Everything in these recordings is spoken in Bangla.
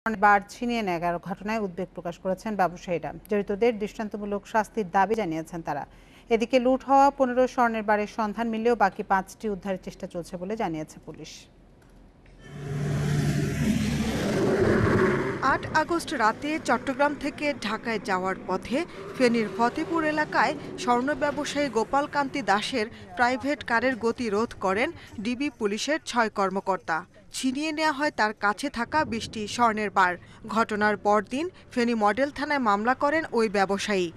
বার ছিনিয়ে নেওয়ার ঘটনায় উদ্বেগ প্রকাশ করেছেন ব্যবসায়ীরা। জড়িতদের দৃষ্টান্তমূলক শাস্তির দাবি জানিয়েছেন তারা। এদিকে লুট হওয়া 15 স্বর্ণের বারের সন্ধান মিললেও বাকি 5টি উদ্ধারের চেষ্টা চলছে বলে জানিয়েছে পুলিশ। 8 আগস্ট রাতে চট্টগ্রাম থেকে ঢাকায় যাওয়ার পথে ফেনীর ফতেপুর এলাকায় স্বর্ণ ব্যবসায়ী গোপাল কান্তি দাসের প্রাইভেট কারের গতিরোধ করেন ডিবি পুলিশের 6 কর্মকর্তা। ছিনিয়ে নেওয়া হয় তার কাছে থাকা 20টি স্বর্ণের বার। ঘটনার পরদিন ফেনী মডেল থানায় মামলা করেন ওই ব্যবসায়ী।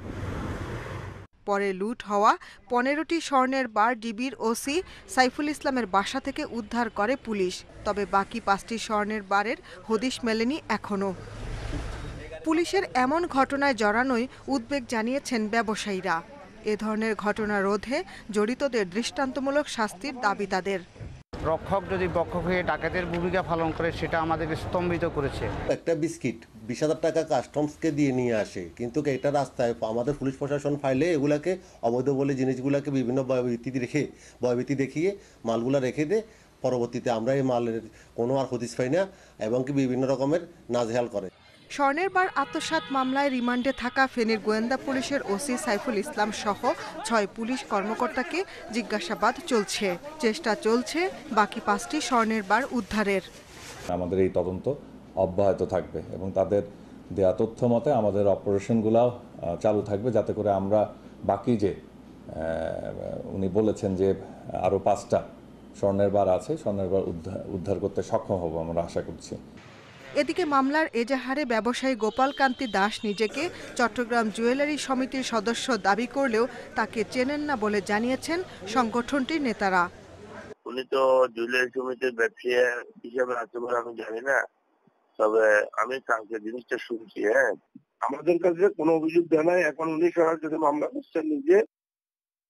পরে লুট হওয়া 15টি স্বর্ণের বার ডিবির ওসি সাইফুল ইসলামের বাসা থেকে উদ্ধার করে পুলিশ। তবে বাকি 5টি স্বর্ণের বারের হদিশ মেলেনি এখনো। পুলিশের এমন ঘটনায় জড়ানোয় উদ্বেগ জানিয়েছেন ব্যবসায়ীরা। এ ধরনের ঘটনা রোধে জড়িতদের দৃষ্টান্তমূলক শাস্তির দাবি তাদের। রক্ষক যদি বক্ষক হয়ে ডাকাতের ভূমিকা পালন করে সেটা আমাদেরকে স্তম্ভিত করেছে। একটা বিস্কিট 20,000 টাকা কাস্টমসকে দিয়ে নিয়ে আসে, কিন্তু এটা রাস্তায় আমাদের পুলিশ প্রশাসন ফাইলে এগুলাকে অবৈধ বলে জিনিসগুলোকে বিভিন্ন ভয়ভীতি দেখিয়ে মালগুলা রেখে দেয়। পরবর্তীতে আমরা এই মালের কোনো আর হদিস পাই না এবং কি বিভিন্ন রকমের নাজেহাল করে। স্বর্ণের বার আত্মসাৎ মামলায় রিমান্ডে থাকা ফেনীর গোয়েন্দা পুলিশের ওসি সাইফুল ইসলাম সহ 6 পুলিশ কর্মকর্তাকে জিজ্ঞাসাবাদ চলছে। চেষ্টা চলছে বাকি 5টি স্বর্ণের বার উদ্ধারের। আমাদের এই তদন্ত অব্যাহত থাকবে এবং তাদের দেয়া তথ্য মতে আমাদের অপারেশনগুলো চালু থাকবে, যাতে করে আমরা বাকি যে উনি বলেছেন যে আরও 5টা স্বর্ণের বার আছে, স্বর্ণের বার উদ্ধার করতে সক্ষম হব আমরা আশা করছি। এদিকে মামলার এজাহারে ব্যবসায়ী গোপাল কান্তি দাস নিজেকে চট্টগ্রাম জুয়েলারি সমিতির সদস্য দাবি করলেও তাকে চেনেন না বলে জানিয়েছেন সংগঠনটির নেতারা। উনি তো জুয়েলারি সমিতির ব্যবসায়ী হিসেবে আছে বলে আমি জানি না, তবে আমি কালকে জিনিসটা শুনছি। আমাদের কাছে কোনো অভিযোগ দেয় নাই, এখন উনি সরাসরি মামলা করছেন নিজে।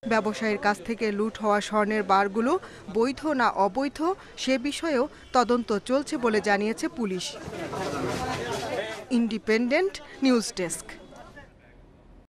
ব্যবসায়ীর কাছ থেকে লুট হওয়া স্বর্ণের বারগুলো বৈধ না অবৈধ সে বিষয়েও তদন্ত চলছে বলে জানিয়েছে পুলিশ। Independent news desk.